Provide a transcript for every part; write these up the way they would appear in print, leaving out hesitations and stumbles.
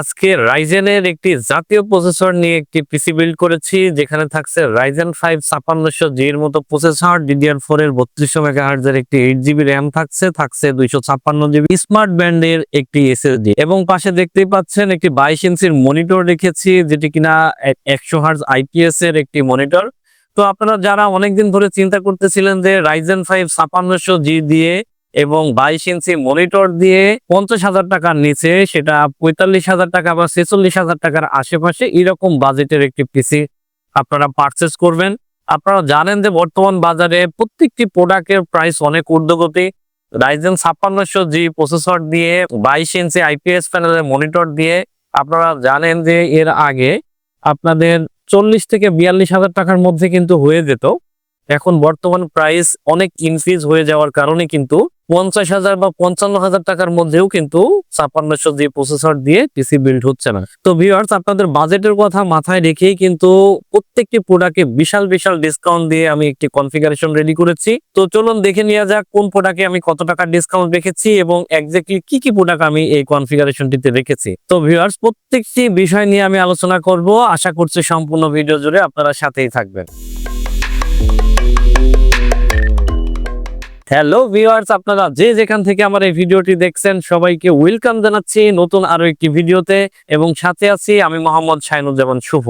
আজকে রাইজেনের একটি জাতীয় প্রসেসর নিয়ে একটি পিসি বিল্ড করেছি, যেখানে থাকছে রাইজেন 5 5600G এর মতো প্রসেসর, DDR4 এর 3200 মেগাহার্জ এর একটি 8GB র্যাম থাকছে 256GB স্মার্ট ব্যান্ডের একটি SSD এবং পাশে দেখতেই পাচ্ছেন একটি 22 ইঞ্চির মনিটর রেখেছি, যেটি কিনা 100 Hz IPS এর একটি মনিটর। তো আপনারা যারা অনেকদিন ধরে চিন্তা করতেছিলেন যে রাইজেন 5 5600G দিয়ে এবং 22 ইঞ্চি মনিটর দিয়ে 50,000 টাকার নিচে, সেটা 45,000 টাকা বা 46,000 টাকার আশেপাশে এরকম বাজেটের একটি পিসি আপনারা পারচেস করবেন। আপনারা জানেন যে বর্তমান বাজারে প্রত্যেকটি প্রোডাক্টের প্রাইস অনেক ঊর্ধ্বগতি। রাইজেন 5600G প্রসেসর দিয়ে 22 ইঞ্চি IPS প্যানেলের মনিটর দিয়ে আপনারা জানেন যে এর আগে আপনাদের 40 থেকে 42,000 টাকার মধ্যে কিন্তু হয়ে যেত। এখন বর্তমান প্রাইস অনেক ইনক্রিজ হয়ে যাওয়ার কারণে কিন্তু 50,000 বা 55,000 টাকার মধ্যেও কিন্তু 5600G প্রসেসর দিয়ে পিসি বিল্ড হচ্ছে না। তো ভিউয়ার্স, আপনাদের বাজেটের কথা মাথায় রেখেই কিন্তু প্রত্যেকটি প্রোডাক্টে বিশাল বিশাল ডিসকাউন্ট দিয়ে আমি একটি কনফিগারেশন রেডি করেছি। তো চলুন দেখে নেওয়া যাক কোন প্রোডাক্টে আমি কত টাকা ডিসকাউন্ট রেখেছি এবং এক্স্যাক্টলি কি কি প্রোডাক্ট আমি এই কনফিগারেশনটিতে রেখেছি। তো ভিউয়ার্স, প্রত্যেকটি বিষয় নিয়ে আমি আলোচনা করব। আশা করছি সম্পূর্ণ ভিডিও জুড়ে আপনারা সাথেই থাকবেন। হ্যালো ভিউয়ার্স, আপনারা যে যেখান থেকে আমার এই ভিডিওটি দেখছেন সবাইকে ওয়েলকাম জানাচ্ছি নতুন আরো একটি ভিডিওতে এবং সাথে আছি আমি মোহাম্মদ শাহিনুজ্জামান শুভ।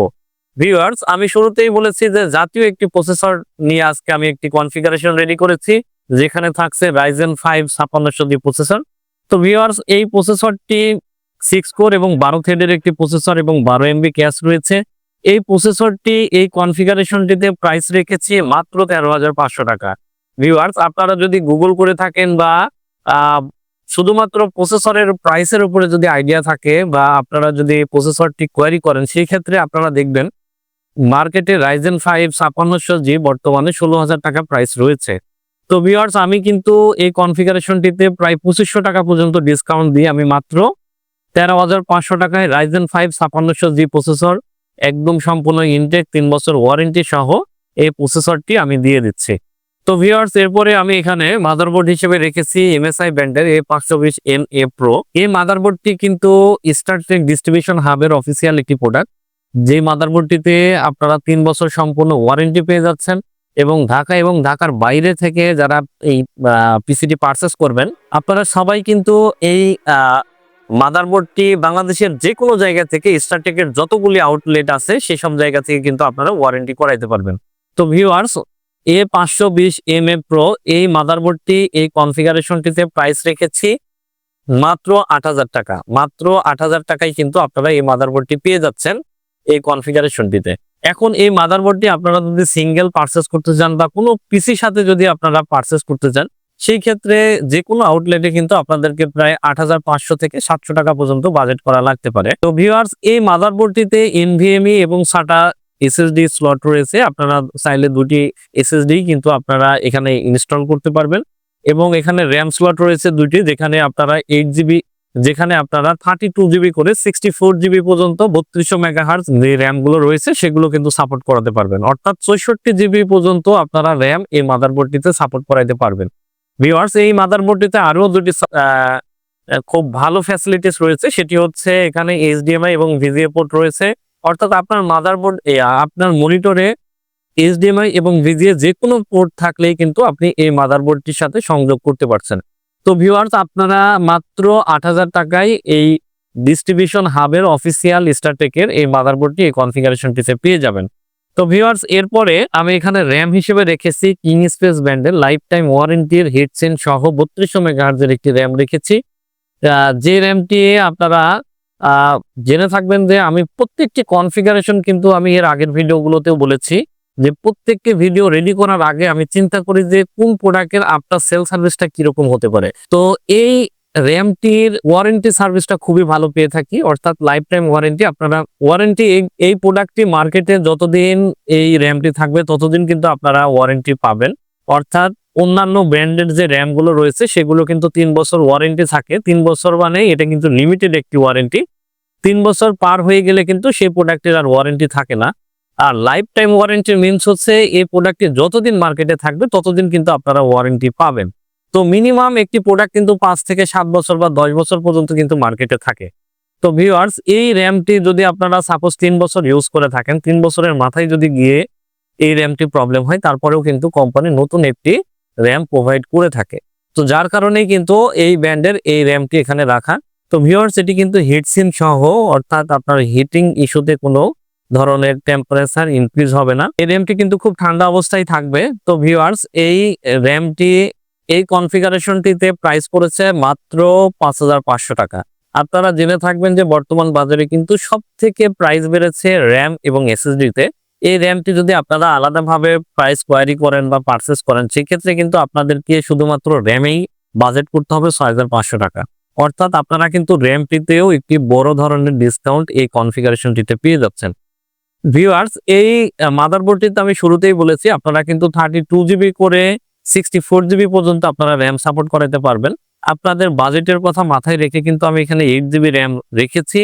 ভিউয়ার্স, আমি শুরুতেই বলেছি যে জাতীয় একটি প্রসেসর নিয়ে আজকে আমি একটি কনফিগারেশন রেডি করেছি, যেখানে থাকছে রাইজেন 5 5600G প্রসেসর। তো ভিউয়ার্স, এই প্রসেসরটি 6 কোর এবং 12 থ্রেডের একটি প্রসেসর এবং 12 MB ক্যাশ রয়েছে। এই প্রসেসরটি এই কনফিগারেশনটিতে প্রাইস রেখেছি মাত্র 13,500 টাকা। ভিউয়ার্স, আপনারা যদি গুগল করে থাকেন বা শুধুমাত্র প্রসেসরের প্রাইসের উপরে যদি আইডিয়া থাকে বা আপনারা যদি প্রসেসরটি কোয়ারি করেন, সেই ক্ষেত্রে আপনারা দেখবেন মার্কেটে রাইজেন 5 5600G বর্তমানে 16,000 টাকা প্রাইস রয়েছে। তো ভিউয়ার্স, আমি কিন্তু এই কনফিগারেশনটিতে প্রায় 2500 টাকা পর্যন্ত ডিসকাউন্ট দিয়ে আমি মাত্র 13,500 টাকায় রাইজেন 5 5600G প্রসেসর একদম সম্পূর্ণ ইনটেক 3 বছর ওয়ারেন্টি সহ এই প্রসেসরটি আমি দিয়ে দিচ্ছি। তো ভিউয়ার্স, এরপরে আমি এখানে মাদারবোর্ড হিসেবে রেখেছি MSI ব্র্যান্ডের A520NA Pro। এই মাদারবোর্ডটি কিন্তু স্টারটেক ডিস্ট্রিবিউশন হাবের অফিসিয়াল একটি প্রোডাক্ট, যে মাদারবোর্ডটিতে আপনারা 3 বছর সম্পূর্ণ ওয়ারেন্টি পেয়ে যাচ্ছেন এবং ঢাকা এবং ঢাকার বাইরে থেকে যারা এই পিসিটি পারচেস করবেন, আপনারা সবাই কিন্তু এই মাদারবোর্ডটি বাংলাদেশের যে কোনো জায়গা থেকে স্টারটেকের যতগুলি আউটলেট আছে সেই সব জায়গা থেকে কিন্তু আপনারা ওয়ারেন্টি করাইতে পারবেন। তো ভিউয়ার্স, A520MA Pro এই মাদারবোর্ডটি এই কনফিগারেশনটিতে প্রাইস রেখেছি মাত্র 8,000 টাকা। মাত্র 8,000 টাকায় কিন্তু আপনারা এই মাদারবোর্ডটি পেয়ে যাচ্ছেন এই কনফিগারেশনটিতে। এখন এই মাদারবোর্ডটি আপনারা যদি সিঙ্গেল পারচেস করতে চান বা কোনো পিসির সাথে যদি আপনারা পারচেস করতে চান, সেই ক্ষেত্রে যে কোনো আউটলেটে কিন্তু আপনাদেরকে প্রায় 8,500 থেকে 700 টাকা পর্যন্ত বাজেট করা লাগতে পারে। তো ভিউয়ার্স, এই মাদারবোর্ডটিতে NVMe এবং SATA SSD স্লট রয়েছে। আপনারা চাইলে দুটি SSD কিন্তু আপনারা এখানে ইনস্টল করতে পারবেন এবং এখানে র্যাম স্লট রয়েছে দুটি, যেখানে আপনারা 8GB, যেখানে আপনারা 32GB করে 64GB পর্যন্ত 3200 মেগাহার্জ যে র্যাম গুলো রয়েছে সেগুলো কিন্তু সাপোর্ট করাতে পারবেন। অর্থাৎ 64GB পর্যন্ত আপনারা র্যাম এই মাদারবোর্ডটিতে সাপোর্ট করাইতে পারবেন। ভিউয়ার্স, এই মাদারবোর্ডটিতে আরো দুটি খুব ভালো ফ্যাসিলিটিস রয়েছে, সেটি হচ্ছে এখানে HDMI এবং VGA পোর্ট রয়েছে। অর্থাৎ আপনার মাদারবোর্ড আপনার মনিটরে HDMI এবং VGA যে কোনো পোর্ট থাকলেই কিন্তু আপনি এই মাদারবোর্ডটির সাথে সংযোগ করতে পারছেন। তো ভিউয়ার্স, আপনারা মাত্র 8,000 টাকায় এই ডিস্ট্রিবিউশন হাবের অফিসিয়াল স্টারটেকের এই মাদারবোর্ডটি এই কনফিগারেশনটিতে পেয়ে যাবেন। তো ভিউয়ার্স, এরপরে আমি এখানে র্যাম হিসেবে রেখেছি কিং স্পেস ব্র্যান্ডের লাইফ টাইম ওয়ারেন্টির হিটসেন সহ 3200 মেগাহার্জের একটি র্যাম রেখেছি, যে র্যামটি আপনারা জেনে থাকবেন যে আমি প্রত্যেকটি কনফিগারেশন কিন্তু আমি এর আগের ভিডিওগুলোতেও বলেছি যে প্রত্যেকটি ভিডিও রেডি করার আগে আমি চিন্তা করি যে কোন প্রোডাক্টের আফটার সেল সার্ভিসটা কিরকম হতে পারে। তো এই র্যামটির ওয়ারেন্টি সার্ভিসটা খুবই ভালো পেয়ে থাকি, অর্থাৎ লাইফ টাইম ওয়ারেন্টি। আপনারা ওয়ারেন্টি এই প্রোডাক্টটি মার্কেটে যতদিন এই র্যামটি থাকবে ততদিন কিন্তু আপনারা ওয়ারেন্টি পাবেন। অর্থাৎ অন্যান্য ব্র্যান্ডের যে র্যাম গুলো রয়েছে সেগুলো কিন্তু 3 বছর ওয়ারেন্টি থাকে। 3 বছর মানে এটা কিন্তু লিমিটেড একটি ওয়ারেন্টি। 3 বছর পার হয়ে গেলে কিন্তু সেই প্রোডাক্টের আর ওয়ারেন্টি থাকে না। আর লাইফ টাইম ওয়ারেন্টি মিনস হচ্ছে এই প্রোডাক্টটি যতদিন মার্কেটে থাকবে ততদিন কিন্তু আপনারা ওয়ারেন্টি পাবেন। তো মিনিমাম একটি প্রোডাক্ট কিন্তু 5 থেকে 7 বছর বা 10 বছর পর্যন্ত কিন্তু মার্কেটে থাকে। তো ভিউয়ার্স, এই র্যামটি যদি আপনারা সাপোজ 3 বছর ইউজ করে থাকেন, 3 বছরের মাথায় যদি গিয়ে এই র্যামটি প্রবলেম হয়, তারপরেও কিন্তু কোম্পানি নতুন একটি র্যাম প্রোভাইড করে থাকে। তো যার কারণেই কিন্তু এই ব্র্যান্ডের এই র্যামটি এখানে রাখা। তো ভিউয়ার্স, এটি কিন্তু হিটসিঙ্ক সহ, অর্থাৎ আপনার হিটিং ইস্যুতে কোনো ধরনের টেম্পারেচার ইনক্রিজ হবে না। এই র্যামটি কিন্তু খুব ঠান্ডা অবস্থায় থাকবে। তো ভিউয়ার্স, এই র্যামটি এই কনফিগারেশনটিতে প্রাইস পড়েছে মাত্র 5,500 টাকা। আপনারা জেনে থাকবেন যে বর্তমান বাজারে কিন্তু সব থেকে প্রাইস বেড়েছে র্যাম এবং এসএসডি-তে। এই র্যামটি যদি আপনারা আলাদাভাবে প্রাইস কোয়ারি করেন বা পারচেস করেন, সেক্ষেত্রে কিন্তু আপনাদেরকে শুধুমাত্র র্যামেই বাজেট করতে হবে 6,500 টাকা। অর্থাৎ আপনারা কিন্তু র্যামটিতেও একটি বড় ধরনের ডিসকাউন্ট এই কনফিগারেশনটিতে পেয়ে যাচ্ছেন। ভিউয়ার্স, এই মাদারবোর্ডটিতে আমি শুরুতেই বলেছি আপনারা কিন্তু 32 জিবি করে 64 জিবি পর্যন্ত আপনারা র্যাম সাপোর্ট করাতে পারবেন। আপনাদের বাজেটের কথা মাথায় রেখে কিন্তু আমি এখানে 8 জিবি র্যাম রেখেছি।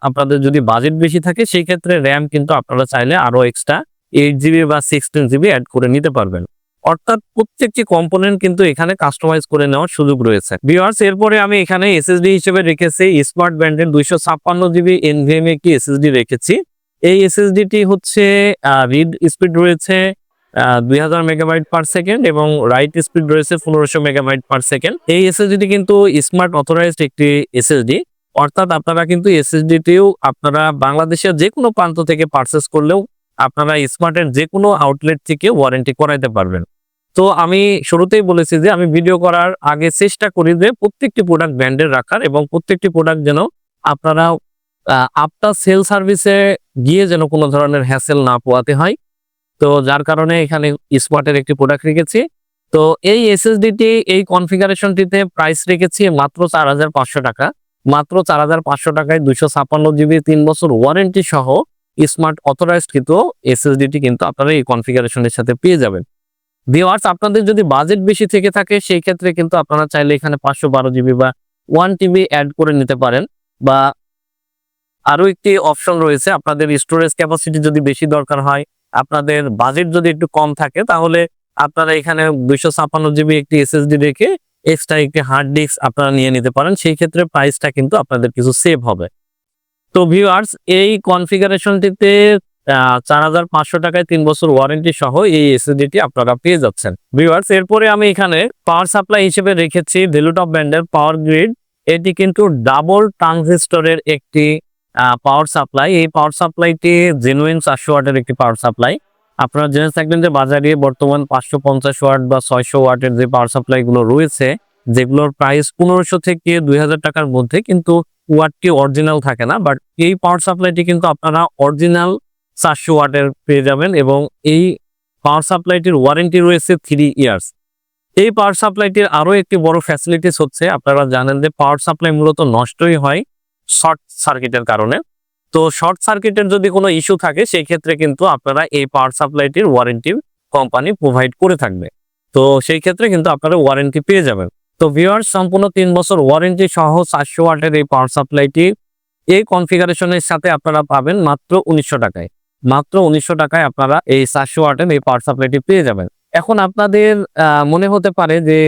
আপনাদের যদি বাজেট বেশি থাকে, সেই ক্ষেত্রে র্যাম কিন্তু আপনারা চাইলে আরো এক্সট্রা 8 জিবি বা 16 জিবি অ্যাড করে নিতে পারবেন। অর্থাৎ প্রত্যেকটি কম্পোনেন্ট কিন্তু এখানে কাস্টমাইজ করে নেওয়ার সুযোগ রয়েছে। ভিউয়ার্স, এরপরে আমি এখানে এসএসডি হিসেবে রেখেছি স্মার্ট ব্র্যান্ডের 256 জিবি এনভিএমই একটি এসএসডি রেখেছি। এই এসএসডিটি হচ্ছে রিড স্পিড রয়েছে 2000 মেগাবাইট পার সেকেন্ড এবং রাইট স্পিড রয়েছে 1500 মেগাবাইট পার সেকেন্ড। এই এসএসডি কিন্তু স্মার্ট অথরাইজড একটি এসএসডি। অর্থাৎ আপনারা কিন্তু এসএসডিটিও আপনারা বাংলাদেশের যে কোনো প্রান্ত থেকে পারচেস করলেও আপনারা স্মার্টের যে কোনো আউটলেট থেকে ওয়ারেন্টি করাইতে পারবেন। তো আমি শুরুতেই বলেছি যে আমি ভিডিও করার আগে চেষ্টা করি যে প্রত্যেকটি প্রোডাক্ট ব্র্যান্ডের রাখার এবং প্রত্যেকটি প্রোডাক্ট যেন আপনারা আফটার সেল সার্ভিসে গিয়ে যেন কোনো ধরনের হ্যাসেল না পোয়াতে হয়। তো যার কারণে এখানে স্মার্টের একটি প্রোডাক্ট রেখেছি। তো এই এসএসডিটি এই কনফিগারেশনটিতে প্রাইস রেখেছি মাত্র 4,500 টাকা। মাত্র 4,500 টাকায় 256 জিবি 3 বছর ওয়ারেন্টি সহ স্মার্ট অথরাইজড কিন্তু এসএসডিটি কিন্তু আপনারা এই কনফিগারেশনের সাথে পেয়ে যাবেন। ভিউয়ার্স, আপনাদের যদি বাজেট বেশি থেকে থাকে, সেই ক্ষেত্রে কিন্তু আপনারা চাইলে এখানে 512 জিবি বা 1 টিবি অ্যাড করে নিতে পারেন, বা আরো একটি অপশন রয়েছে আপনাদের স্টোরেজ ক্যাপাসিটি যদি বেশি দরকার হয়, আপনাদের বাজেট যদি একটু কম থাকে, তাহলে আপনারা এখানে 256 জিবি একটি এসএসডি রেখে এক্সট্রা একটি হার্ড ডিস্ক আপনারা নিয়ে নিতে পারেন। সেই ক্ষেত্রে প্রাইসটা কিন্তু আপনাদের কিছু সেভ হবে। তো ভিউয়ার্স, এই কনফিগারেশনটিতে 4,500 টাকায় 3 বছর ওয়ারেন্টি সহ এই এসএসডিটি আপনারা পেয়ে যাচ্ছেন। ভিউয়ার্স, এরপরে আমি এখানে পাওয়ার সাপ্লাই হিসেবে রেখেছি ভেলুটপ ব্র্যান্ডের পাওয়ার গ্রিড। এটি কিন্তু ডাবল ট্রানজিস্টরের একটি পাওয়ার সাপ্লাই। এই পাওয়ার সাপ্লাইটি জেনুইন 400 ওয়াটের একটি পাওয়ার সাপ্লাই। আপনারা জেনে থাকবেন যে বাজারে বর্তমান 550 ওয়াট বা 600 ওয়াটের যে পাওয়ার সাপ্লাই গুলো রয়েছে, যেগুলোর প্রাইস 1500 থেকে 2000 টাকার মধ্যে, কিন্তু ওয়াটটি অরিজিনাল থাকে না। বাট এই পাওয়ার সাপ্লাইটি কিন্তু আপনারা অরিজিনাল 400 ওয়াটের পেয়ে যাবেন এবং এই পাওয়ার সাপ্লাইটির ওয়ারেন্টি রয়েছে 3 ইয়ার্স। এই পাওয়ার সাপ্লাইটির আরো একটি বড় ফ্যাসিলিটিস হচ্ছে, আপনারা জানেন যে পাওয়ার সাপ্লাই মূলত নষ্টই হয় শর্ট সার্কিটের কারণে। তো শর্ট সার্কিটের যদি কোনো ইস্যু থাকে, সেই ক্ষেত্রে কিন্তু আপনারা এই পাওয়ার সাপ্লাইটির ওয়ারেন্টি কোম্পানি প্রোভাইড করে থাকবে। তো সেই ক্ষেত্রে কিন্তু আপনারা ওয়ারেন্টি পেয়ে যাবেন। তো ভিউয়ার্স, সম্পূর্ণ 3 বছর ওয়ারেন্টি সহ 400 ওয়াটের এই পাওয়ার সাপ্লাইটি এই কনফিগারেশনের সাথে আপনারা পাবেন মাত্র 1900 টাকায়। মাত্র 1900 টাকায় আপনারা এই 400 ওয়াটের এই পাওয়ার সাপ্লাইটি পেয়ে যাবেন। এখন আপনাদের মনে হতে পারে যে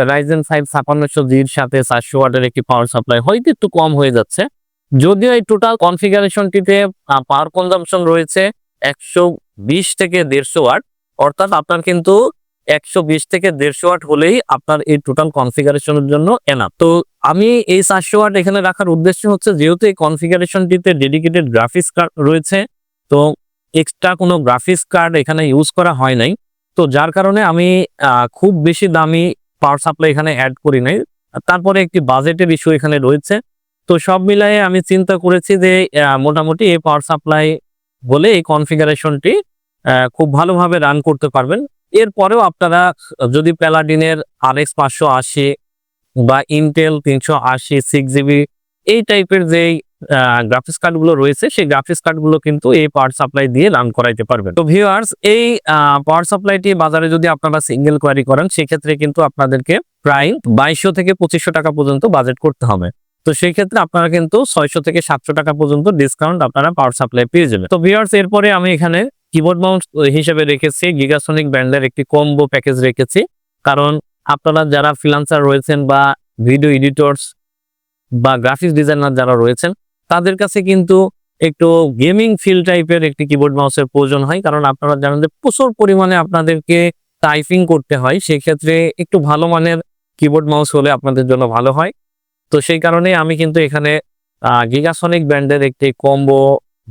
Ryzen 5 5600G'র সাথে 400 ওয়াটের একটি পাওয়ার সাপ্লাই হয়তো একটু কম হয়ে যাচ্ছে। যদিও এই টোটাল কনফিগারেশনটিতে পাওয়ার কনজাম্পশন রয়েছে 120 থেকে 150 ওয়াট। অর্থাৎ আপনার কিন্তু 120 থেকে 150 ওয়াট হলেই আপনার এই টোটাল কনফিগারেশনের জন্য এনাফ। তো আমি এই 400 ওয়াট এখানে রাখার উদ্দেশ্য হচ্ছে, যেহেতু এই কনফিগারেশনটিতে ডেডিকেটেড গ্রাফিক্স কার্ড রয়েছে, তো এক্সট্রা কোনো গ্রাফিক্স কার্ড এখানে ইউজ করা হয় নাই। তো যার কারণে আমি খুব বেশি দামি পাওয়ার সাপ্লাই এখানে অ্যাড করি নাই। তারপরে একটি বাজেটের ইস্যু এখানে রয়েছে। তো সব মিলায়ে আমি চিন্তা করেছি যে মোটামুটি এই পাওয়ার সাপ্লাই বলে এই কনফিগারেশনটি খুব ভালোভাবে রান করতে পারবেন। এরপরেও আপনারা যদি প্যালাডিনের RX 580 বা ইন্টেল 380 6GB এই টাইপের যেই গ্রাফিক্স কার্ডগুলো রয়েছে, সেই গ্রাফিক্স কার্ডগুলো কিন্তু এই পাওয়ার সাপ্লাই দিয়ে রান করাইতে পারবেন। তো ভিউয়ার্স, এই পাওয়ার সাপ্লাইটি বাজারে যদি আপনারা সিঙ্গেল কোয়ারি করেন, সেক্ষেত্রে কিন্তু আপনাদেরকে প্রায় 2200 থেকে 2500 টাকা পর্যন্ত বাজেট করতে হবে। তো সেই ক্ষেত্রে আপনারা কিন্তু 600 থেকে 700 টাকা পর্যন্ত ডিসকাউন্ট আপনারা পাওয়ার সাপ্লাই পেয়ে যাবেন। তো ভিউয়ার্স, এরপরে আমি এখানে কিবোর্ড মাউস হিসেবে রেখেছি গিগাসনিক ব্র্যান্ডের একটি কম্বো প্যাকেজ রেখেছি। কারণ আপনারা যারা ফ্রিল্যান্সার রয়েছেন বা ভিডিও এডিটরস বা গ্রাফিক্স ডিজাইনার যারা রয়েছেন, তাদের কাছে কিন্তু একটু গেমিং ফিল টাইপের একটি কিবোর্ড মাউসের প্রয়োজন হয়, কারণ আপনারা জানেন যে প্রচুর পরিমাণে আপনাদেরকে টাইপিং করতে হয়। সেক্ষেত্রে একটু ভালো মানের কিবোর্ড মাউস হলে আপনাদের জন্য ভালো হয়। তো সেই কারণে আমি কিন্তু এখানে গিগাসনিক ব্র্যান্ডের একটি কম্বো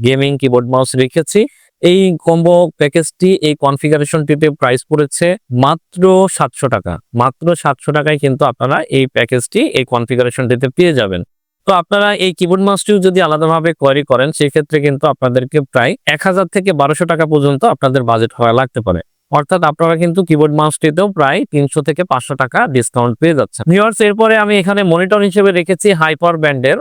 গেমিং কিবোর্ড মাউস রেখেছি। এই কম্বো প্যাকেজটি, এই কনফিগারেশনটিতে প্রাইস পড়েছে মাত্র 700 টাকা। মাত্র 700 টাকায় কিন্তু আপনারা এই প্যাকেজটি, এই কনফিগারেশনটিতে পেয়ে যাবেন। তো আপনারা এই কিবোর্ড মাউসটিও যদি আলাদাভাবে কোয়ারি করেন, সেক্ষেত্রে কিন্তু আপনাদেরকে প্রায় 1000 থেকে 1200 টাকা পর্যন্ত আপনাদের বাজেট হওয়া লাগতে পারে। অর্থাৎ আপনারা কিন্তু কিবোর্ড মাউসটিতেও প্রায় 300 থেকে 500 টাকা ডিসকাউন্ট পেয়ে যাচ্ছেন। ভিউয়ার্স, এরপরে আমি এখানে মনিটর হিসেবে রেখেছি হাইপার ব্র্যান্ডের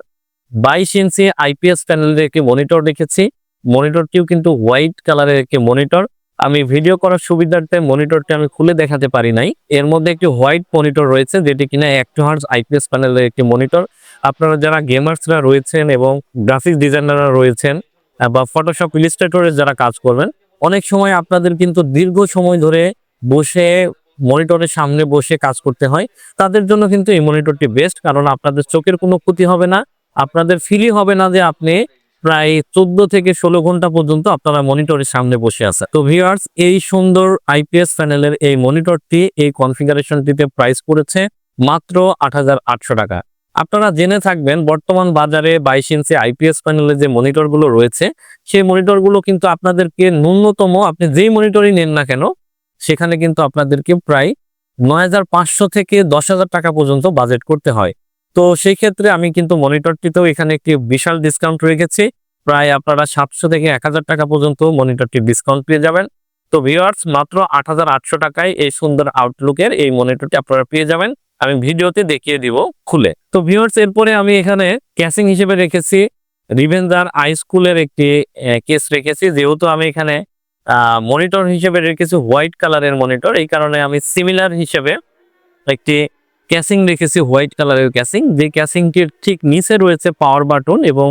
22 ইঞ্চি আইপিএস প্যানেলের একটি মনিটর রেখেছি। মনিটরটিও কিন্তু হোয়াইট কালারের একটি মনিটর। আমি ভিডিও করার সুবিধার্থে মনিটরটি আমি খুলে দেখাতে পারি নাই। এর মধ্যে একটি হোয়াইট মনিটর রয়েছে, যেটি কিনা 1 হার্জ আইপিএস প্যানেলের একটি মনিটর। আপনারা যারা গেমার্সরা রয়েছেন এবং গ্রাফিক্স ডিজাইনাররা রয়েছেন বা ফটোশপ ইলাস্ট্রেটরের যারা কাজ করবেন, অনেক সময় আপনাদের কিন্তু দীর্ঘ সময় ধরে বসে মনিটরের সামনে বসে কাজ করতে হয়। তাদের জন্য কিন্তু এই মনিটরটি বেস্ট, কারণ আপনাদের চোখের কোনো ক্ষতি হবে না, আপনাদের ফিলই হবে না যে আপনি প্রায় 14 থেকে 16 ঘন্টা পর্যন্ত আপনারা মনিটরের সামনে বসে আছেন। তো ভিউয়ার্স, এই সুন্দর আইপিএস প্যানেলের এই মনিটরটি, এই কনফিগারেশনটিতে প্রাইস পড়েছে মাত্র 8800 টাকা। আপনারা জেনে থাকবেন বর্তমান বাজারে 22 ইঞ্চি আইপিএস প্যানেলের যে মনিটরগুলো রয়েছে, সেই মনিটরগুলো কিন্তু আপনাদেরকে ন্যূনতম আপনি যেই মনিটরই নেন না কেন, সেখানে কিন্তু আপনাদেরকে প্রায় 9500 থেকে 10,000 টাকা পর্যন্ত বাজেট করতে হয়। তো সেই ক্ষেত্রে আমি কিন্তু মনিটরটিতেও এখানে একটি বিশাল ডিসকাউন্ট রেখেছি। প্রায় আপনারা 700 থেকে 1000 টাকা পর্যন্ত মনিটরটি ডিসকাউন্ট পেয়ে যাবেন। তো ভিউয়ার্স, মাত্র 8800 টাকায় এই সুন্দর আউটলুকের এই মনিটরটি আপনারা পেয়ে যাবেন। আমি ভিডিওতে দেখিয়ে দিব খুলে। তো ভিউয়ার্স, এরপরে আমি এখানে ক্যাসিং হিসেবে রেখেছি রিভেঞ্জার আই স্কুলের একটি কেস রেখেছি। যেহেতু আমি এখানে মনিটর হিসেবে রেখেছি হোয়াইট কালারের মনিটর, এই কারণে আমি সিমিলার হিসেবে একটি ক্যাসিং রেখেছি হোয়াইট কালারের ক্যাসিং। যে ক্যাসিংটির ঠিক নিচে রয়েছে পাওয়ার বাটন এবং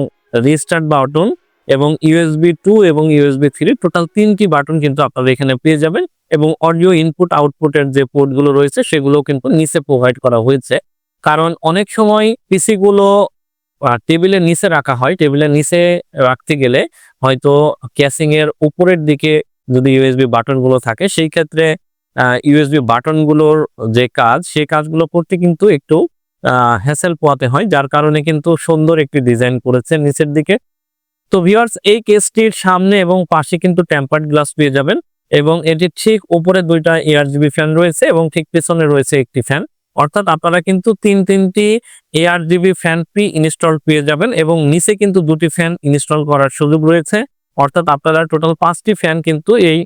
রিস্টার্ট বাটন এবং ইউএসবি 2 এবং ইউএসবি 3, টোটাল 3টি বাটন কিন্তু আপনারা এখানে পেয়ে যাবেন। এবং অডিও ইনপুট আউটপুটের যে পোর্টগুলো রয়েছে, সেগুলো কিন্তু নিচে প্রোভাইড করা হয়েছে। কারণ অনেক সময় পিসি গুলো টেবিলের নিচে রাখা হয়, টেবিলের নিচে রাখতে গেলে হয়তো ক্যাসিং এর উপরের দিকে যদি ইউএসবি বাটনগুলো থাকে, সেই ক্ষেত্রে ইউএসবি বাটনগুলোর যে কাজ, সেই কাজগুলো করতে কিন্তু একটু হ্যাসেল পোয়াতে হয়, যার কারণে কিন্তু সুন্দর একটি ডিজাইন করেছে নিচের দিকে। তো ভিউয়ার্স, এই কেসটির সামনে এবং পাশে কিন্তু টেম্পার্ড গ্লাস পেয়ে যাবেন এবং এটির ঠিক উপরে 2টা ARGB ফ্যান রয়েছে এবং ঠিক পেছনে রয়েছে একটি ফ্যান। অর্থাৎ আপনারা কিন্তু তিনটি ARGB ফ্যান প্রি ইনস্টল পেয়ে যাবেন এবং নিচে কিন্তু 2টি ফ্যান ইনস্টল করার সুযোগ রয়েছে। অর্থাৎ আপনারা টোটাল 5টি ফ্যান কিন্তু এই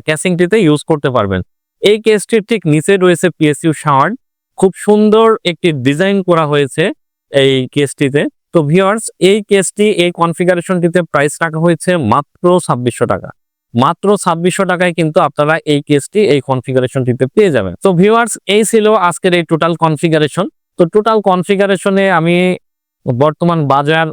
ক্যাসিংটিতে ইউজ করতে পারবেন। এই কেসটির ঠিক নিচে রয়েছে PSU শাওয়ার। খুব সুন্দর একটি ডিজাইন করা হয়েছে এই কেসটিতে। তো ভিউয়ার্স, এই কেসটি, এই কনফিগারেশনটিতে প্রাইস রাখা হয়েছে মাত্র 2600 টাকা। মাত্র 2600 টাকায় কিন্তু আপনারা এই কেসটি, এই কনফিগারেশনটিতে পেয়ে যাবেন। তো ভিউয়ার্স, এই ছিল আজকের এই টোটাল কনফিগারেশন। তো টোটাল কনফিগারেশনে আমি বর্তমান বাজার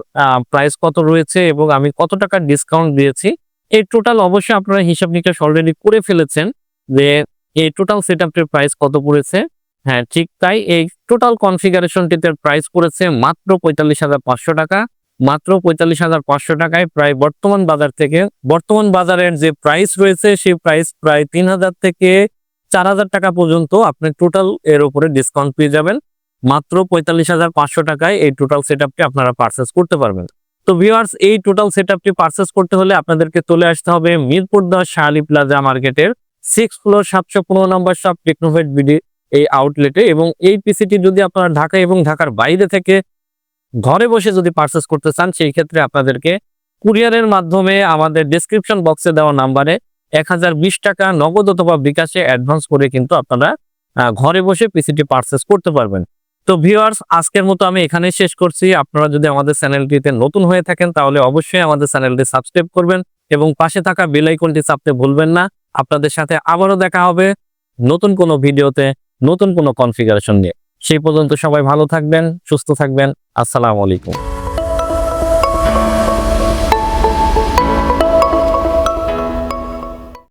প্রাইস কত রয়েছে এবং আমি কত টাকা ডিসকাউন্ট দিয়েছি, এই টোটাল অবশ্যই আপনারা হিসাব নিকাশ অলরেডি করে ফেলেছেন যে এই টোটাল সেটআপটির প্রাইস কত পড়েছে। হ্যাঁ, ঠিক তাই, এই টোটাল কনফিগারেশনটিতে প্রাইস পড়েছে মাত্র 45,500 টাকা। মাত্র 45,500 টাকায় প্রায় বর্তমান বাজার থেকে, বর্তমান বাজারের যে প্রাইস রয়েছে, সেই প্রাইস প্রায় 3000 থেকে 4000 টাকা পর্যন্ত আপনি টোটাল এর উপরে ডিসকাউন্ট পেয়ে যাবেন। মাত্র 45,500 টাকায় এই টোটাল সেটআপটি আপনারা পারচেজ করতে পারবেন। তো ভিউয়ার্স, এই টোটাল সেটআপটি পারচেজ করতে হলে আপনাদেরকে চলে আসতে হবে মিরপুর 10 শাহালি প্লাজা মার্কেটের 6 ফ্লোর 715 নম্বর শপ টেকনোভেট বিডি এই আউটলেটে। এবং এই পিসিটি যদি আপনারা ঢাকা এবং ঢাকার বাইরে থেকে ঘরে বসে যদি পারচেজ করতে চান, সেই ক্ষেত্রে আপনাদেরকে কুরিয়ারের মাধ্যমে আমাদের ডেসক্রিপশন বক্সে দেওয়া নাম্বারে 1020 টাকা নগদ অথবা বিকাশে অ্যাডভান্স করে কিন্তু আপনারা ঘরে বসে পিসিটি পারচেজ করতে পারবেন। তো ভিউয়ার্স, আজকের মতো আমি এখানেই শেষ করছি। আপনারা যদি আমাদের চ্যানেলটিতে নতুন হয়ে থাকেন, তাহলে অবশ্যই আমাদের চ্যানেলটি সাবস্ক্রাইব করবেন এবং পাশে থাকা বেল আইকনটি চাপতে ভুলবেন না। আপনাদের সাথে আবারও দেখা হবে নতুন কোনো ভিডিওতে, নতুন কোনো কনফিগারেশন নিয়ে। সেই পর্যন্ত সবাই ভালো থাকবেন, সুস্থ থাকবেন। আসসালামু আলাইকুম।